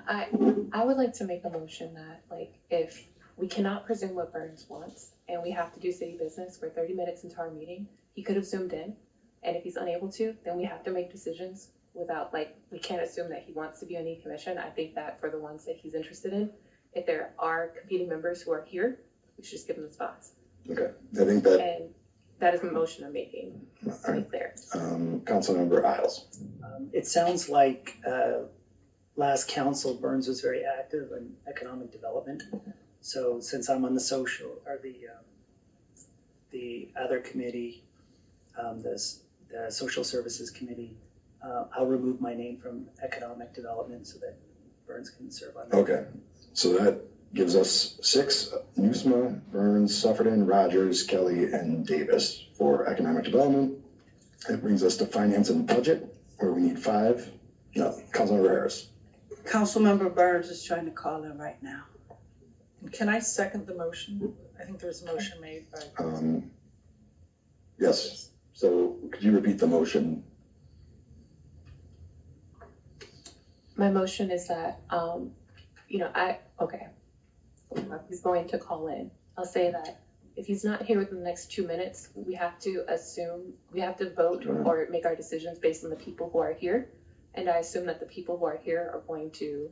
I would like to make a motion that, like, if we cannot presume what Burns wants and we have to do city business, we're 30 minutes into our meeting, he could have zoomed in. And if he's unable to, then we have to make decisions without, like, we can't assume that he wants to be on the commission. I think that for the ones that he's interested in, if there are competing members who are here, we should just give them the spots. Okay, I think that. And that is the motion I'm making, to be clear. Councilmember Isles. It sounds like last council, Burns was very active in economic development. So since I'm on the social, or the other committee, the social services committee, I'll remove my name from economic development so that Burns can serve on that. Okay, so that gives us 6, Nusma, Burns, Sufferton, Rogers, Kelly, and Davis for economic development. That brings us to finance and budget, where we need 5. No, Councilmember Harris. Councilmember Burns is trying to call in right now. Can I second the motion? I think there was a motion made by. Yes, so could you repeat the motion? My motion is that, he's going to call in. I'll say that if he's not here within the next 2 minutes, we have to vote or make our decisions based on the people who are here. And I assume that the people who are here are going to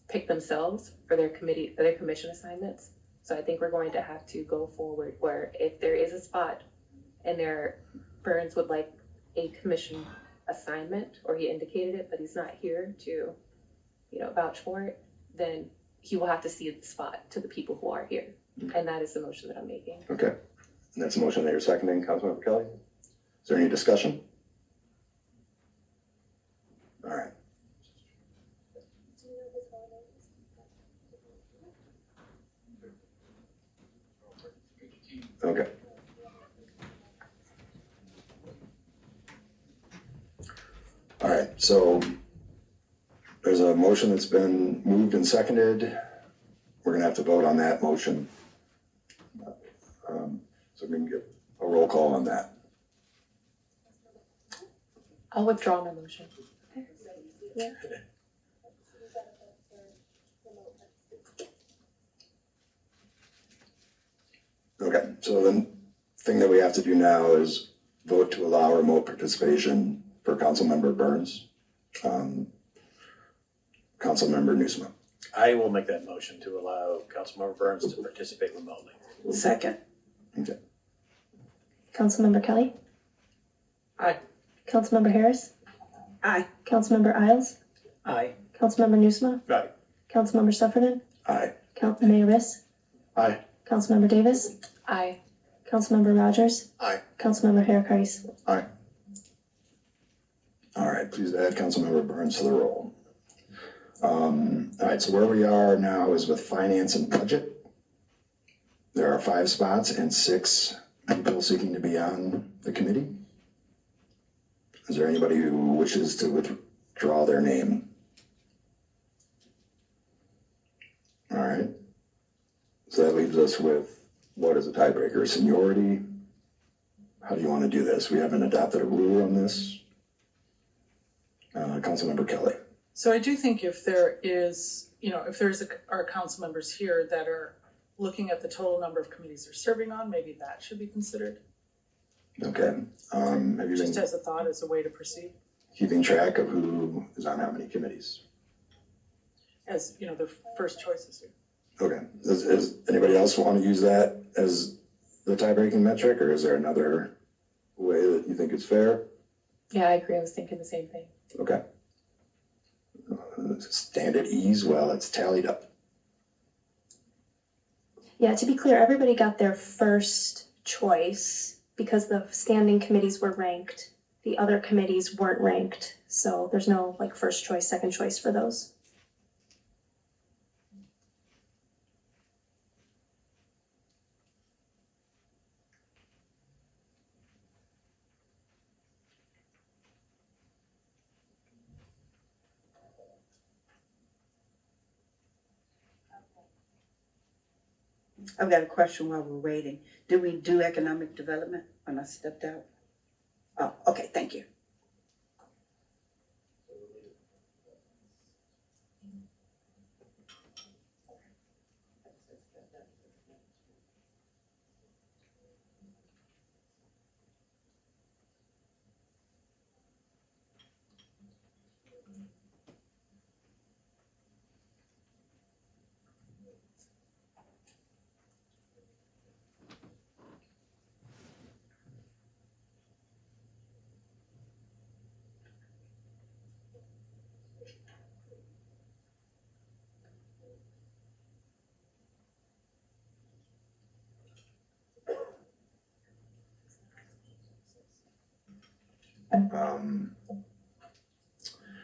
pick themselves for their commission assignments. So I think we're going to have to go forward where if there is a spot and Burns would like a commission assignment, or he indicated it, but he's not here to, vouch for it, then he will have to see the spot to the people who are here. And that is the motion that I'm making. Okay, and that's the motion that you're seconding, Councilmember Kelly. Is there any discussion? All right. Okay. All right, so there's a motion that's been moved and seconded. We're gonna have to vote on that motion. So we can get a roll call on that. I'll withdraw my motion. Yeah. Okay, so the thing that we have to do now is vote to allow remote participation for Councilmember Burns. Councilmember Nusma. I will make that motion to allow Councilmember Burns to participate remotely. Second. Okay. Councilmember Kelly? Aye. Councilmember Harris? Aye. Councilmember Isles? Aye. Councilmember Nusma? Aye. Councilmember Sufferton? Aye. Mayor Biss? Aye. Councilmember Davis? Aye. Councilmember Rogers? Aye. Councilmember Harris? Aye. All right, please add Councilmember Burns to the roll. All right, so where we are now is with finance and budget. There are 5 spots and 6 people seeking to be on the committee. Is there anybody who wishes to withdraw their name? All right. So that leaves us with, what is a tiebreaker? Seniority? How do you want to do this? We haven't adopted a rule on this. Councilmember Kelly. So I do think if there is, our council members here that are looking at the total number of committees they're serving on, maybe that should be considered. Okay. Have you Just been as a thought, as a way to proceed, keeping track of who is on how many committees? as, the first choices here. Okay. Does anybody else want to use that as the tie-breaking metric, or is there another way that you think is fair? Yeah, I agree. I was thinking the same thing. Okay. Stand at ease while it's tallied up. Yeah, to be clear, everybody got their first choice because the standing committees were ranked. The other committees weren't ranked, so there's no first choice, second choice for those. I've got a question while we're waiting. Did we do economic development when I stepped out? Oh, okay, thank you.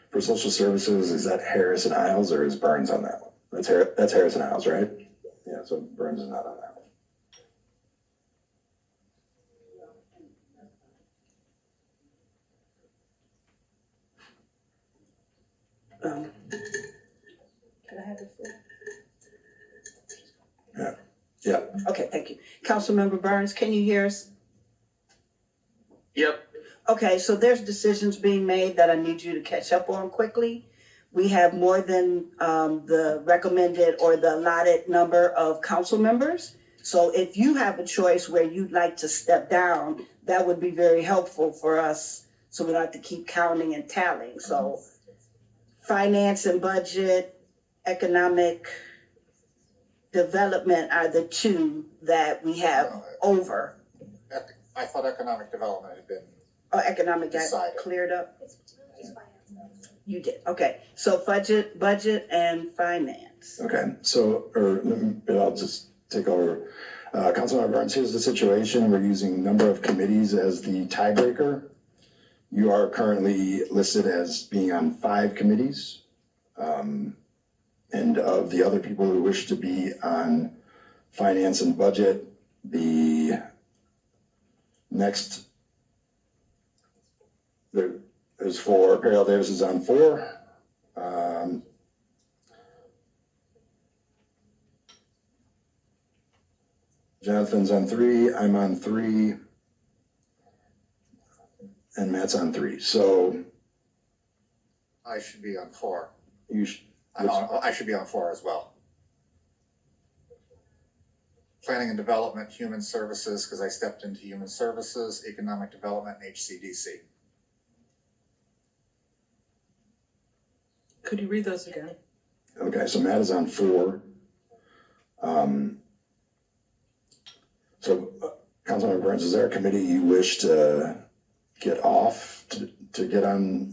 For social services, is that Harris and Isles or is Burns on that one? That's Harris and Isles, right? Yeah, so Burns is not on that one. Can I have the floor? Yeah. Okay, thank you. Councilmember Burns, can you hear us? Yep. Okay, so there's decisions being made that I need you to catch up on quickly. We have more than the recommended or the allotted number of council members. So if you have a choice where you'd like to step down, that would be very helpful for us, so we don't have to keep counting and tallying. So finance and budget, economic development are the two that we have over. I thought economic development had been Economic got decided. cleared up? You did, okay. So budget and finance. Okay, so, I'll just take over. Councilmember Burns, here's the situation. We're using number of committees as the tiebreaker. You are currently listed as being on 5 committees. And of the other people who wish to be on finance and budget, the next, there's 4. Parielle Davis is on 4. Jonathan's on 3. I'm on 3. And Matt's on 3. So I should be on 4. you should. I should be on 4 as well. Planning and development, human services, because I stepped into human services, economic development, and HCDC. Could you read those again? Okay, so Matt is on 4. Councilmember Burns, is there a committee you wish to get off to get on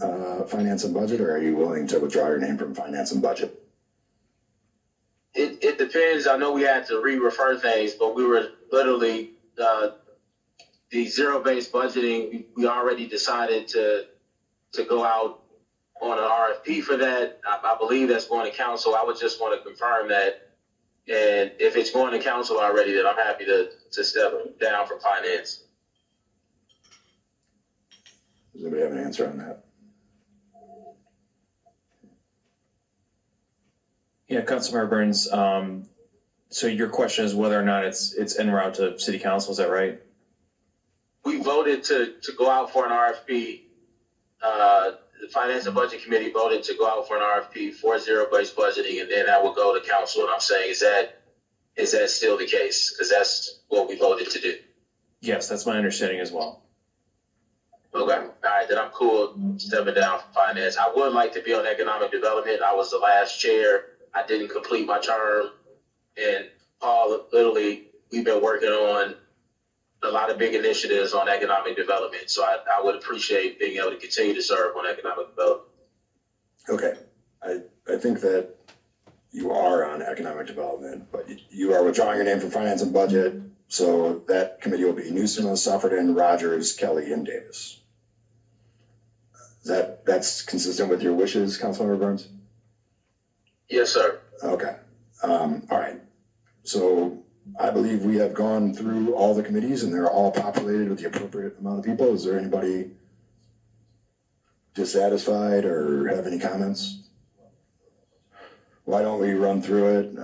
finance and budget, or are you willing to withdraw your name from finance and budget? It depends. I know we had to re-refer things, but we were literally the zero-based budgeting. We already decided to go out on an RFP for that. I believe that's going to council. I would just want to confirm that. And if it's going to council already, then I'm happy to step down from finance. Does anybody have an answer on that? Yeah, Councilmember Burns, so your question is whether or not it's en route to city council, is that right? We voted to go out for an RFP. The Finance and Budget Committee voted to go out for an RFP for zero-based budgeting, and then that will go to council. And I'm saying, is that still the case? Because that's what we voted to do. Yes, that's my understanding as well. Okay, all right, then I'm cool stepping down from finance. I would like to be on economic development. I was the last chair. I didn't complete my term. And Paul, literally, we've been working on a lot of big initiatives on economic development. So I would appreciate being able to continue to serve on economic development. Okay, I think that you are on economic development, but you are withdrawing your name from finance and budget, so that committee will be Newsom, Sufferton, Rogers, Kelly, and Davis. That's consistent with your wishes, Councilmember Burns? Yes, sir. Okay, all right. So I believe we have gone through all the committees and they're all populated with the appropriate amount of people. Is there anybody dissatisfied or have any comments? Why don't we run through it?